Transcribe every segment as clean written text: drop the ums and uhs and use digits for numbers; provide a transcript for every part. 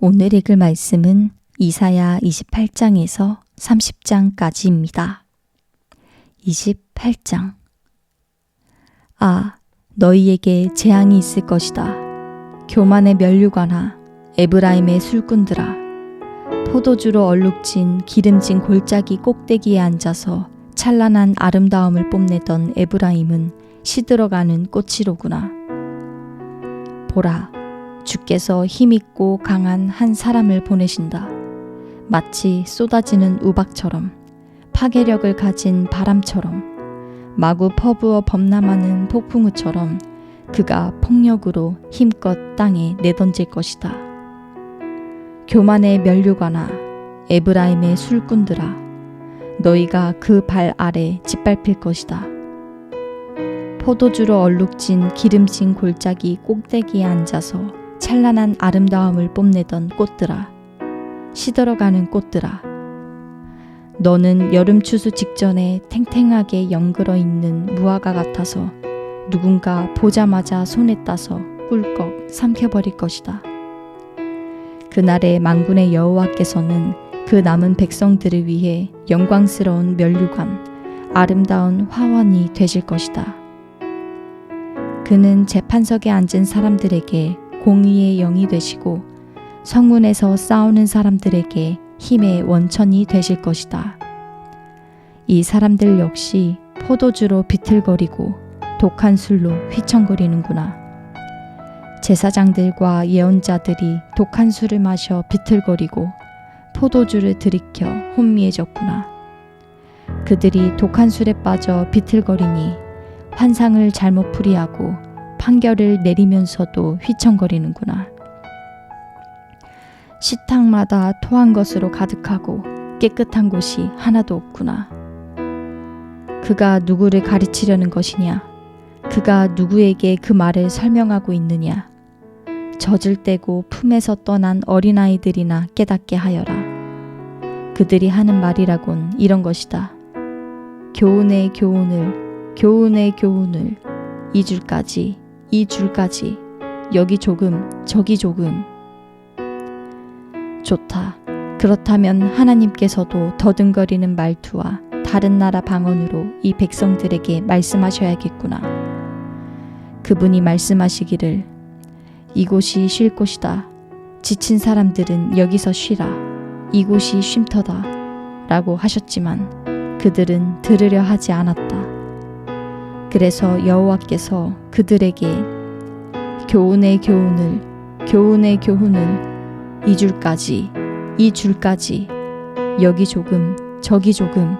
오늘 읽을 말씀은 이사야 28장에서 30장까지입니다. 28장. 아, 너희에게 재앙이 있을 것이다. 교만의 면류관아, 에브라임의 술꾼들아. 포도주로 얼룩진 기름진 골짜기 꼭대기에 앉아서 찬란한 아름다움을 뽐내던 에브라임은 시들어가는 꽃이로구나. 보라, 주께서 힘있고 강한 한 사람을 보내신다. 마치 쏟아지는 우박처럼, 파괴력을 가진 바람처럼, 마구 퍼부어 범람하는 폭풍우처럼 그가 폭력으로 힘껏 땅에 내던질 것이다. 교만의 면류관아, 에브라임의 술꾼들아, 너희가 그 발 아래 짓밟힐 것이다. 포도주로 얼룩진 기름진 골짜기 꼭대기에 앉아서 찬란한 아름다움을 뽐내던 꽃들아, 시들어가는 꽃들아. 너는 여름 추수 직전에 탱탱하게 연그러 있는 무화과 같아서 누군가 보자마자 손에 따서 꿀꺽 삼켜버릴 것이다. 그날의 만군의 여호와께서는 그 남은 백성들을 위해 영광스러운 면류관, 아름다운 화원이 되실 것이다. 그는 재판석에 앉은 사람들에게 공의의 영이 되시고 성문에서 싸우는 사람들에게 힘의 원천이 되실 것이다. 이 사람들 역시 포도주로 비틀거리고 독한 술로 휘청거리는구나. 제사장들과 예언자들이 독한 술을 마셔 비틀거리고 포도주를 들이켜 혼미해졌구나. 그들이 독한 술에 빠져 비틀거리니 환상을 잘못 풀이하고 판결을 내리면서도 휘청거리는구나. 식탁마다 토한 것으로 가득하고 깨끗한 곳이 하나도 없구나. 그가 누구를 가르치려는 것이냐? 그가 누구에게 그 말을 설명하고 있느냐? 젖을 떼고 품에서 떠난 어린아이들이나 깨닫게 하여라. 그들이 하는 말이라곤 이런 것이다. 교훈의 교훈을, 교훈의 교훈을, 이 줄까지, 이 줄까지, 여기 조금, 저기 조금. 좋다. 그렇다면 하나님께서도 더듬거리는 말투와 다른 나라 방언으로 이 백성들에게 말씀하셔야겠구나. 그분이 말씀하시기를 이곳이 쉴 곳이다. 지친 사람들은 여기서 쉬라. 이곳이 쉼터다. 라고 하셨지만 그들은 들으려 하지 않았다. 그래서 여호와께서 그들에게 교훈의 교훈을, 교훈의 교훈을, 이 줄까지, 이 줄까지, 여기 조금, 저기 조금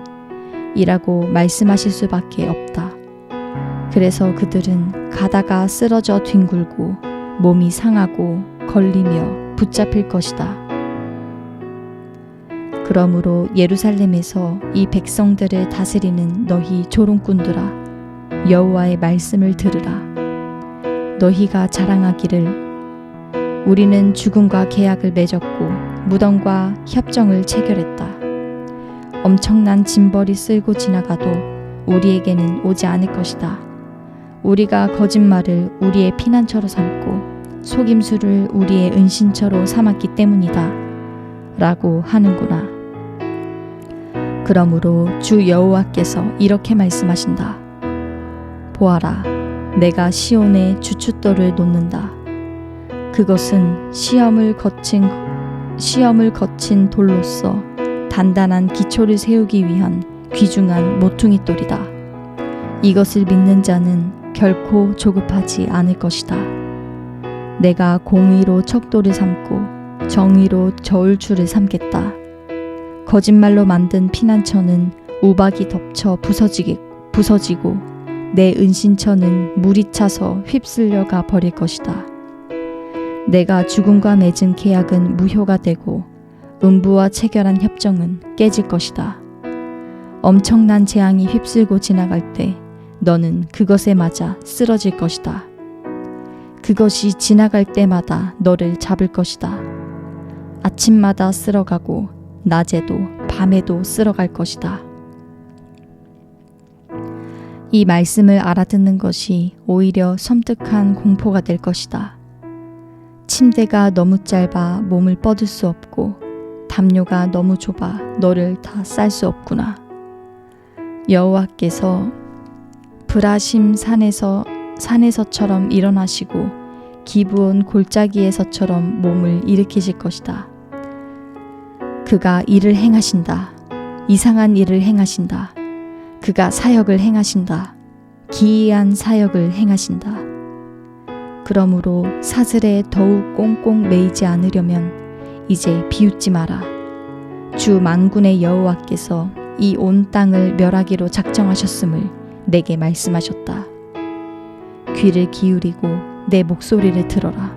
이라고 말씀하실 수밖에 없다. 그래서 그들은 가다가 쓰러져 뒹굴고 몸이 상하고 걸리며 붙잡힐 것이다. 그러므로 예루살렘에서 이 백성들을 다스리는 너희 조롱꾼들아, 여호와의 말씀을 들으라. 너희가 자랑하기를 우리는 죽음과 계약을 맺었고 무덤과 협정을 체결했다. 엄청난 짐벌이 쓸고 지나가도 우리에게는 오지 않을 것이다. 우리가 거짓말을 우리의 피난처로 삼고 속임수를 우리의 은신처로 삼았기 때문이다. 라고 하는구나. 그러므로 주 여호와께서 이렇게 말씀하신다. 보아라, 내가 시온에 주춧돌을 놓는다. 그것은 시험을 거친 돌로서 단단한 기초를 세우기 위한 귀중한 모퉁이돌이다. 이것을 믿는 자는 결코 조급하지 않을 것이다. 내가 공의로 척도를 삼고 정의로 저울추를 삼겠다. 거짓말로 만든 피난처는 우박이 덮쳐 부서지고 내 은신처는 물이 차서 휩쓸려 가 버릴 것이다. 내가 죽음과 맺은 계약은 무효가 되고 음부와 체결한 협정은 깨질 것이다. 엄청난 재앙이 휩쓸고 지나갈 때 너는 그것에 맞아 쓰러질 것이다. 그것이 지나갈 때마다 너를 잡을 것이다. 아침마다 쓸어가고 낮에도 밤에도 쓸어갈 것이다. 이 말씀을 알아듣는 것이 오히려 섬뜩한 공포가 될 것이다. 침대가 너무 짧아 몸을 뻗을 수 없고 담요가 너무 좁아 너를 다 쌀 수 없구나. 여호와께서 브라심 산에서처럼 일어나시고 기브온 골짜기에서처럼 몸을 일으키실 것이다. 그가 일을 행하신다. 이상한 일을 행하신다. 그가 사역을 행하신다. 기이한 사역을 행하신다. 그러므로 사슬에 더욱 꽁꽁 매이지 않으려면 이제 비웃지 마라. 주 만군의 여호와께서 이 온 땅을 멸하기로 작정하셨음을 내게 말씀하셨다. 귀를 기울이고 내 목소리를 들어라.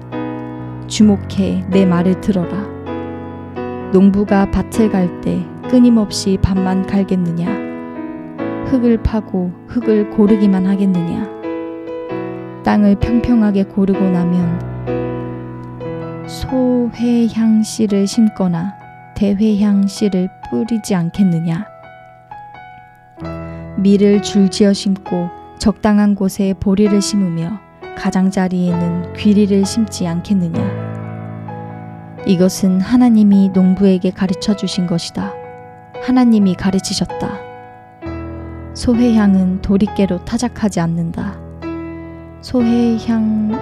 주목해 내 말을 들어라. 농부가 밭을 갈 때 끊임없이 밭만 갈겠느냐? 흙을 파고 흙을 고르기만 하겠느냐? 땅을 평평하게 고르고 나면 소회향 씨를 심거나 대회향 씨를 뿌리지 않겠느냐? 밀을 줄지어 심고 적당한 곳에 보리를 심으며 가장자리에는 귀리를 심지 않겠느냐? 이것은 하나님이 농부에게 가르쳐 주신 것이다. 하나님이 가르치셨다. 소회향은 도리깨로 타작하지 않는다. 소회향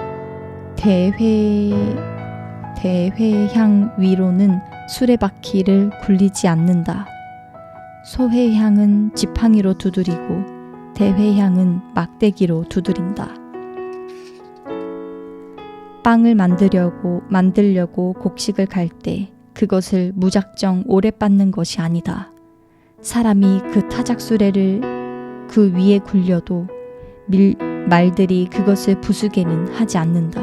대회향 위로는 수레바퀴를 굴리지 않는다. 소회향은 지팡이로 두드리고 대회향은 막대기로 두드린다. 빵을 만들려고 곡식을 갈 때 그것을 무작정 오래 빻는 것이 아니다. 사람이 그 타작수레를 그 위에 굴려도 말들이 그것을 부수게는 하지 않는다.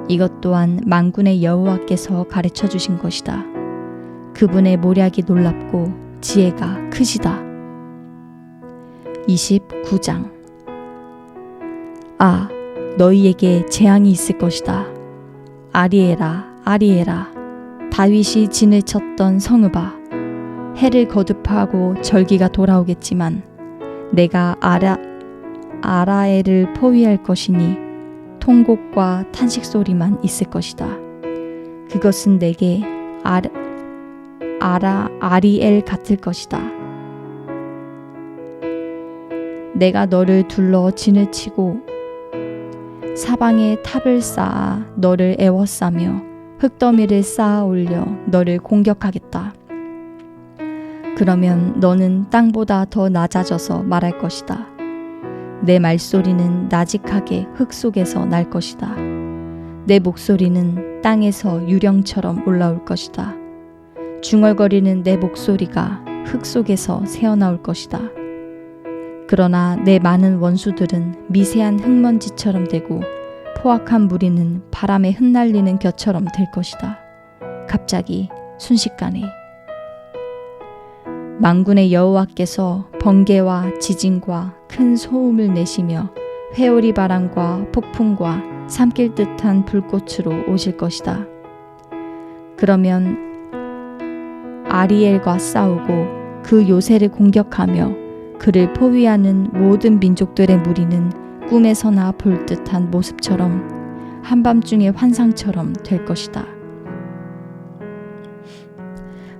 이것 또한 만군의 여호와께서 가르쳐 주신 것이다. 그분의 모략이 놀랍고 지혜가 크시다. 29장. 아, 너희에게 재앙이 있을 것이다. 아리에라, 아리에라, 다윗이 진을 쳤던 성읍아, 해를 거듭하고 절기가 돌아오겠지만 내가 아라엘을 포위할 것이니 통곡과 탄식 소리만 있을 것이다. 그것은 내게 아리엘 같을 것이다. 내가 너를 둘러 진을 치고 사방에 탑을 쌓아 너를 에워싸며 흙더미를 쌓아 올려 너를 공격하겠다. 그러면 너는 땅보다 더 낮아져서 말할 것이다. 내 말소리는 나직하게 흙 속에서 날 것이다. 내 목소리는 땅에서 유령처럼 올라올 것이다. 중얼거리는 내 목소리가 흙 속에서 새어나올 것이다. 그러나 내 많은 원수들은 미세한 흙먼지처럼 되고 포악한 무리는 바람에 흩날리는 겨처럼 될 것이다. 갑자기 순식간에 만군의 여호와께서 번개와 지진과 큰 소음을 내시며 회오리 바람과 폭풍과 삼킬 듯한 불꽃으로 오실 것이다. 그러면 아리엘과 싸우고 그 요새를 공격하며 그를 포위하는 모든 민족들의 무리는 꿈에서나 볼 듯한 모습처럼 한밤중의 환상처럼 될 것이다.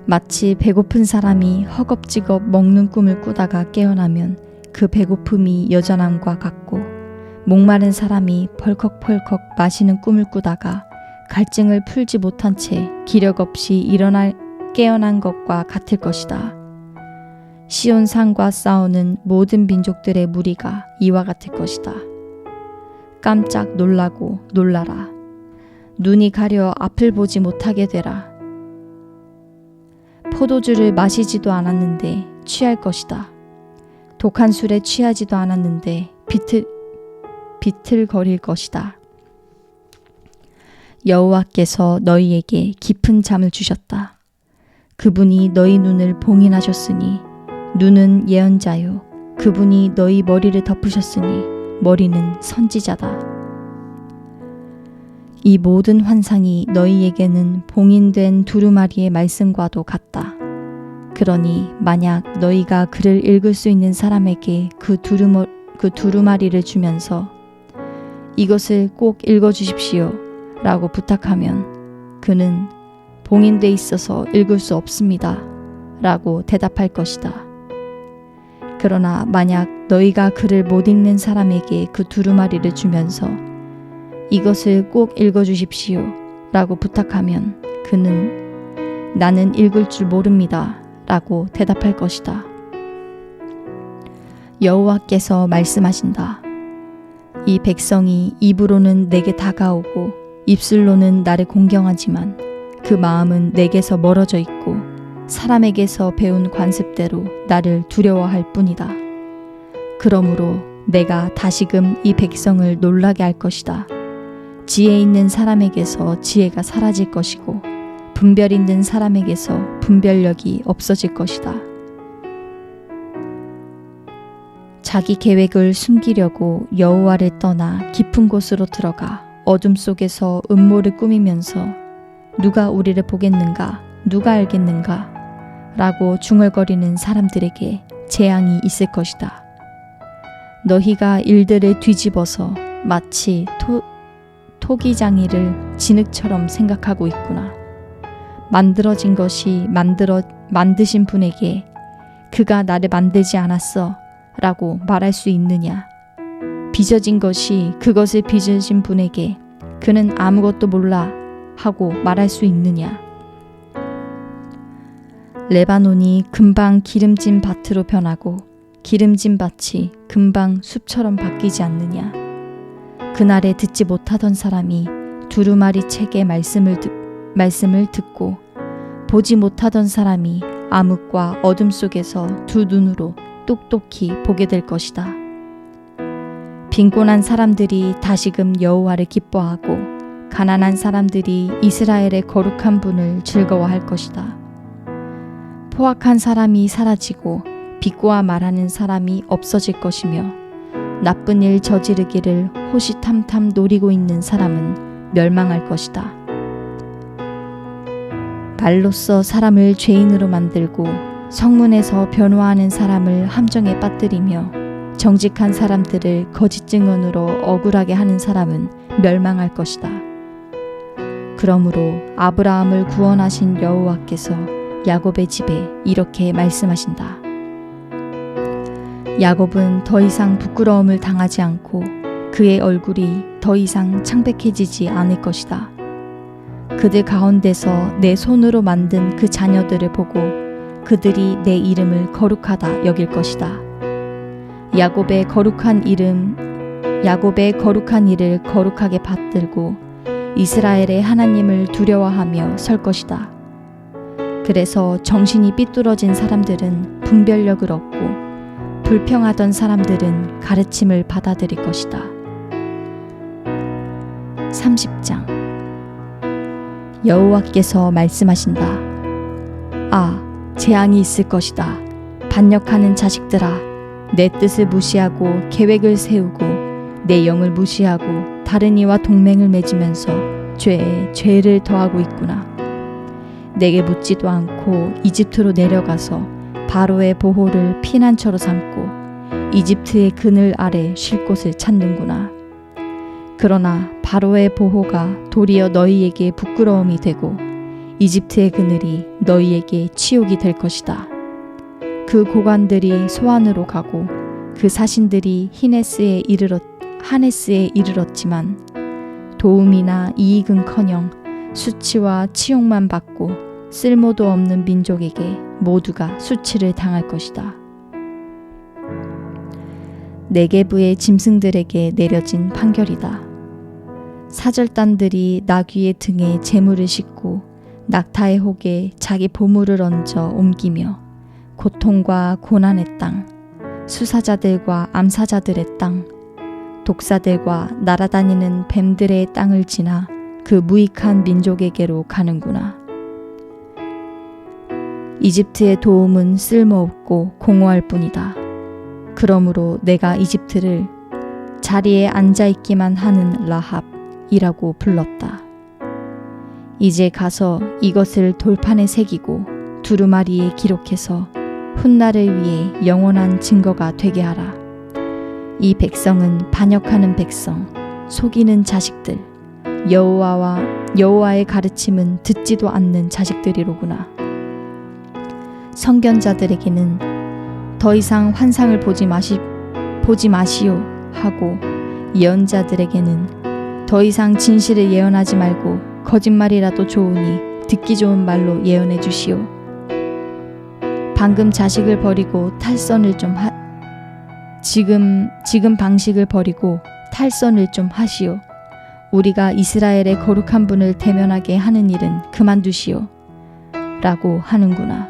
마치 배고픈 사람이 허겁지겁 먹는 꿈을 꾸다가 깨어나면 그 배고픔이 여전함과 같고, 목마른 사람이 벌컥벌컥 마시는 꿈을 꾸다가 갈증을 풀지 못한 채 기력 없이 깨어난 것과 같을 것이다. 시온 산과 싸우는 모든 민족들의 무리가 이와 같을 것이다. 깜짝 놀라고 놀라라. 눈이 가려 앞을 보지 못하게 되라. 포도주를 마시지도 않았는데 취할 것이다. 독한 술에 취하지도 않았는데 비틀거릴 것이다. 여호와께서 너희에게 깊은 잠을 주셨다. 그분이 너희 눈을 봉인하셨으니 눈은 예언자요, 그분이 너희 머리를 덮으셨으니 머리는 선지자다. 이 모든 환상이 너희에게는 봉인된 두루마리의 말씀과도 같다. 그러니 만약 너희가 글을 읽을 수 있는 사람에게 그 두루마리를 주면서 이것을 꼭 읽어주십시오 라고 부탁하면 그는 봉인돼 있어서 읽을 수 없습니다 라고 대답할 것이다. 그러나 만약 너희가 글을 못 읽는 사람에게 그 두루마리를 주면서 이것을 꼭 읽어주십시오 라고 부탁하면 그는 나는 읽을 줄 모릅니다 라고 대답할 것이다. 여호와께서 말씀하신다. 이 백성이 입으로는 내게 다가오고 입술로는 나를 공경하지만 그 마음은 내게서 멀어져 있고 사람에게서 배운 관습대로 나를 두려워할 뿐이다. 그러므로 내가 다시금 이 백성을 놀라게 할 것이다. 지혜 있는 사람에게서 지혜가 사라질 것이고 분별 있는 사람에게서 분별력이 없어질 것이다. 자기 계획을 숨기려고 여호와를 떠나 깊은 곳으로 들어가 어둠 속에서 음모를 꾸미면서 누가 우리를 보겠는가, 누가 알겠는가 라고 중얼거리는 사람들에게 재앙이 있을 것이다. 너희가 일들을 뒤집어서 마치 토기장이를 진흙처럼 생각하고 있구나. 만들어진 것이 만드신 분에게 그가 나를 만들지 않았어 라고 말할 수 있느냐? 빚어진 것이 그것을 빚으신 분에게 그는 아무것도 몰라 하고 말할 수 있느냐? 레바논이 금방 기름진 밭으로 변하고 기름진 밭이 금방 숲처럼 바뀌지 않느냐? 그날에 듣지 못하던 사람이 두루마리 책의 말씀을 듣고 보지 못하던 사람이 암흑과 어둠 속에서 두 눈으로 똑똑히 보게 될 것이다. 빈곤한 사람들이 다시금 여호와를 기뻐하고 가난한 사람들이 이스라엘의 거룩한 분을 즐거워할 것이다. 포악한 사람이 사라지고 비꼬아 말하는 사람이 없어질 것이며 나쁜 일 저지르기를 호시탐탐 노리고 있는 사람은 멸망할 것이다. 말로써 사람을 죄인으로 만들고 성문에서 변호하는 사람을 함정에 빠뜨리며 정직한 사람들을 거짓 증언으로 억울하게 하는 사람은 멸망할 것이다. 그러므로 아브라함을 구원하신 여호와께서 야곱의 집에 이렇게 말씀하신다. 야곱은 더 이상 부끄러움을 당하지 않고 그의 얼굴이 더 이상 창백해지지 않을 것이다. 그들 가운데서 내 손으로 만든 그 자녀들을 보고 그들이 내 이름을 거룩하다 여길 것이다. 야곱의 거룩한 일을 거룩하게 받들고 이스라엘의 하나님을 두려워하며 설 것이다. 그래서 정신이 삐뚤어진 사람들은 분별력을 얻고 불평하던 사람들은 가르침을 받아들일 것이다. 30장 여호와께서 말씀하신다. 아, 재앙이 있을 것이다. 반역하는 자식들아, 내 뜻을 무시하고 계획을 세우고 내 영을 무시하고 다른 이와 동맹을 맺으면서 죄에 죄를 더하고 있구나. 내게 묻지도 않고 이집트로 내려가서 바로의 보호를 피난처로 삼고 이집트의 그늘 아래 쉴 곳을 찾는구나. 그러나 바로의 보호가 도리어 너희에게 부끄러움이 되고 이집트의 그늘이 너희에게 치욕이 될 것이다. 그 고관들이 소안으로 가고 그 사신들이 하네스에 이르렀지만 도움이나 이익은커녕 수치와 치욕만 받고 쓸모도 없는 민족에게 모두가 수치를 당할 것이다. 네게부의 짐승들에게 내려진 판결이다. 사절단들이 나귀의 등에 재물을 싣고 낙타의 혹에 자기 보물을 얹어 옮기며 고통과 고난의 땅, 수사자들과 암사자들의 땅, 독사들과 날아다니는 뱀들의 땅을 지나 그 무익한 민족에게로 가는구나. 이집트의 도움은 쓸모없고 공허할 뿐이다. 그러므로 내가 이집트를 자리에 앉아있기만 하는 라합이라고 불렀다. 이제 가서 이것을 돌판에 새기고 두루마리에 기록해서 훗날을 위해 영원한 증거가 되게 하라. 이 백성은 반역하는 백성, 속이는 자식들, 여호와의 가르침은 듣지도 않는 자식들이로구나. 선견자들에게는 더 이상 환상을 보지 마시오 하고, 예언자들에게는 더 이상 진실을 예언하지 말고 거짓말이라도 좋으니 듣기 좋은 말로 예언해 주시오. 방금 자식을 버리고 탈선을 좀 지금 방식을 버리고 탈선을 좀 하시오. 우리가 이스라엘의 거룩한 분을 대면하게 하는 일은 그만두시오. 라고 하는구나.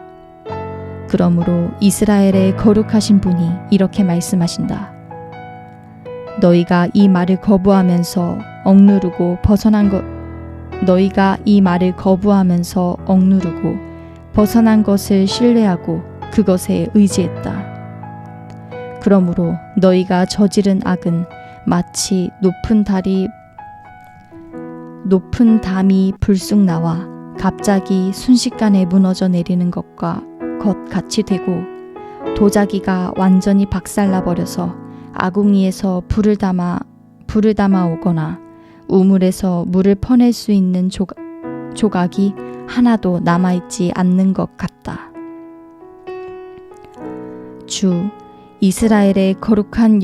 그러므로 이스라엘의 거룩하신 분이 이렇게 말씀하신다. 너희가 이 말을 거부하면서 억누르고 벗어난 것을 신뢰하고 그것에 의지했다. 그러므로 너희가 저지른 악은 마치 높은 담이 불쑥 나와 갑자기 순식간에 무너져 내리는 것 같이 되고, 도자기가 완전히 박살나 버려서 아궁이에서 불을 담아 오거나 우물에서 물을 퍼낼 수 있는 조각이 하나도 남아있지 않는 것 같다. 주 이스라엘의 거룩한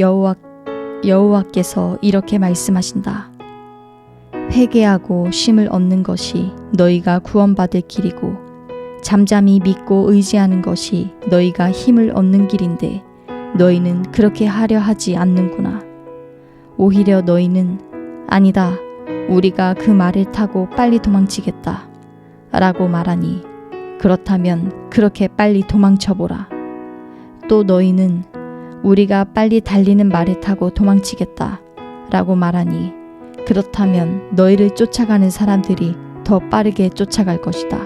여호와께서 이렇게 말씀하신다. 회개하고 쉼을 얻는 것이 너희가 구원받을 길이고, 잠잠히 믿고 의지하는 것이 너희가 힘을 얻는 길인데 너희는 그렇게 하려 하지 않는구나. 오히려 너희는 아니다, 우리가 그 말을 타고 빨리 도망치겠다 라고 말하니, 그렇다면 그렇게 빨리 도망쳐보라. 또 너희는 우리가 빨리 달리는 말을 타고 도망치겠다 라고 말하니, 그렇다면 너희를 쫓아가는 사람들이 더 빠르게 쫓아갈 것이다.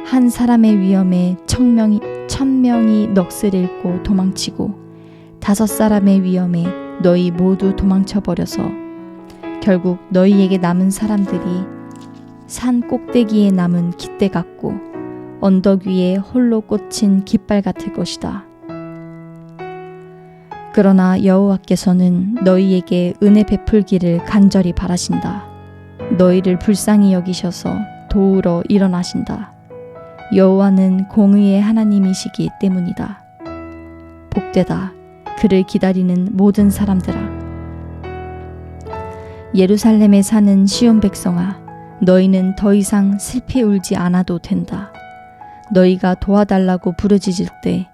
한 사람의 위험에 1000명이 넋을 잃고 도망치고 5사람의 위험에 너희 모두 도망쳐버려서 결국 너희에게 남은 사람들이 산 꼭대기에 남은 깃대 같고 언덕 위에 홀로 꽂힌 깃발 같을 것이다. 그러나 여호와께서는 너희에게 은혜 베풀기를 간절히 바라신다. 너희를 불쌍히 여기셔서 도우러 일어나신다. 여호와는 공의의 하나님이시기 때문이다. 복되다, 그를 기다리는 모든 사람들아. 예루살렘에 사는 시온 백성아, 너희는 더 이상 슬피 울지 않아도 된다. 너희가 도와달라고 부르짖을 때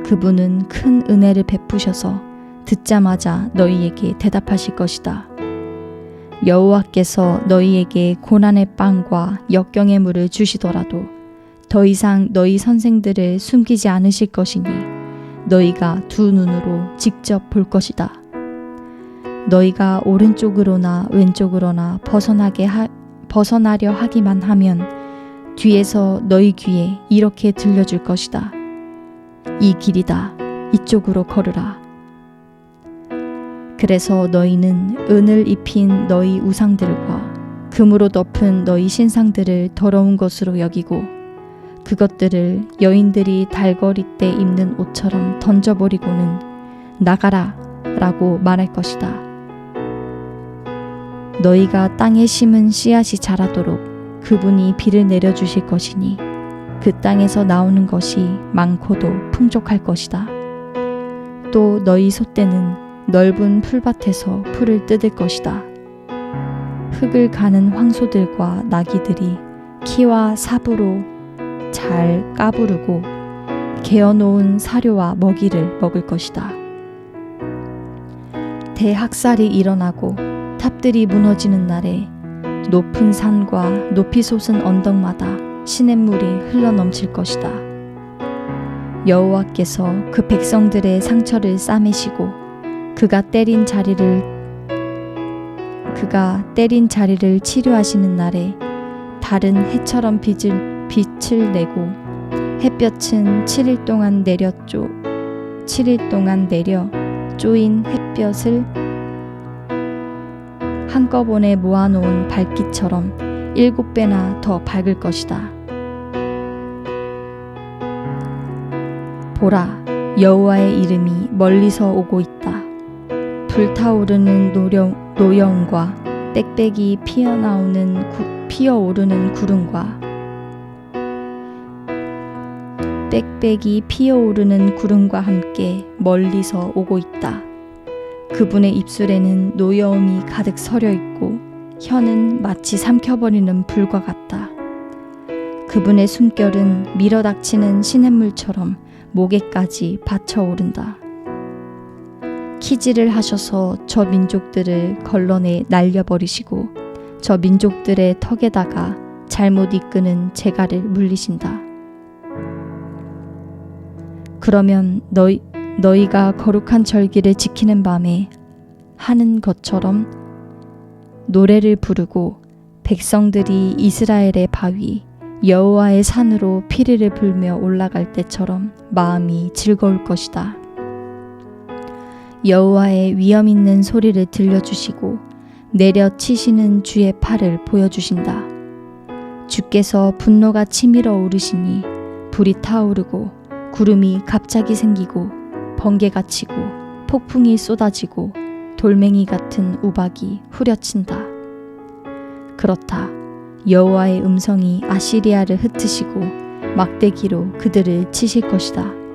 그분은 큰 은혜를 베푸셔서 듣자마자 너희에게 대답하실 것이다. 여호와께서 너희에게 고난의 빵과 역경의 물을 주시더라도 더 이상 너희 선생들을 숨기지 않으실 것이니 너희가 두 눈으로 직접 볼 것이다. 너희가 오른쪽으로나 왼쪽으로나 벗어나려 하기만 하면 뒤에서 너희 귀에 이렇게 들려줄 것이다. 이 길이다. 이쪽으로 걸으라. 그래서 너희는 은을 입힌 너희 우상들과 금으로 덮은 너희 신상들을 더러운 것으로 여기고 그것들을 여인들이 달거리 때 입는 옷처럼 던져버리고는 나가라 라고 말할 것이다. 너희가 땅에 심은 씨앗이 자라도록 그분이 비를 내려주실 것이니 그 땅에서 나오는 것이 많고도 풍족할 것이다. 또 너희 소떼는 넓은 풀밭에서 풀을 뜯을 것이다. 흙을 가는 황소들과 나귀들이 키와 삽으로 잘 까부르고 개어놓은 사료와 먹이를 먹을 것이다. 대학살이 일어나고 탑들이 무너지는 날에 높은 산과 높이 솟은 언덕마다 시냇물이 흘러넘칠 것이다. 여호와께서 그 백성들의 상처를 싸매시고 그가 때린 자리를 치료하시는 날에 달은 해처럼 빛을 내고 햇볕은 7일 동안 내려 쪼인 햇볕을 한꺼번에 모아놓은 밝기처럼 7배나 더 밝을 것이다. 보라, 여호와의 이름이 멀리서 오고 있다. 불타오르는 노여움과 빽빽이 피어오르는 구름과 함께 멀리서 오고 있다. 그분의 입술에는 노여움이 가득 서려 있고 혀는 마치 삼켜버리는 불과 같다. 그분의 숨결은 밀어닥치는 시냇물처럼 목에까지 받쳐오른다. 키질을 하셔서 저 민족들을 걸러내 날려버리시고 저 민족들의 턱에다가 잘못 이끄는 재갈을 물리신다. 그러면 너희가 거룩한 절기를 지키는 밤에 하는 것처럼 노래를 부르고 백성들이 이스라엘의 바위 여호와의 산으로 피리를 불며 올라갈 때처럼 마음이 즐거울 것이다. 여호와의 위엄 있는 소리를 들려주시고 내려치시는 주의 팔을 보여주신다. 주께서 분노가 치밀어 오르시니 불이 타오르고 구름이 갑자기 생기고 번개가 치고 폭풍이 쏟아지고 돌멩이 같은 우박이 후려친다. 그렇다. 여호와의 음성이 아시리아를 흩으시고 막대기로 그들을 치실 것이다.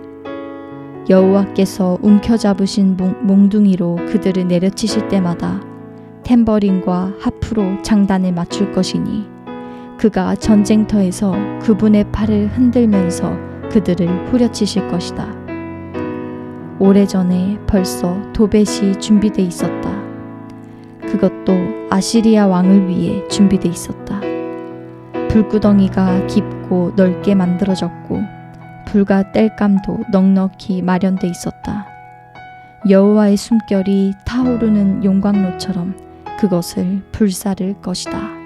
여호와께서 움켜잡으신 몽둥이로 그들을 내려치실 때마다 탬버린과 하프로 장단을 맞출 것이니 그가 전쟁터에서 그분의 팔을 흔들면서 그들을 후려치실 것이다. 오래전에 벌써 도벳이 준비돼 있었다. 그것도 아시리아 왕을 위해 준비돼 있었다. 불구덩이가 깊고 넓게 만들어졌고 불과 땔감도 넉넉히 마련돼 있었다. 여호와의 숨결이 타오르는 용광로처럼 그것을 불사를 것이다.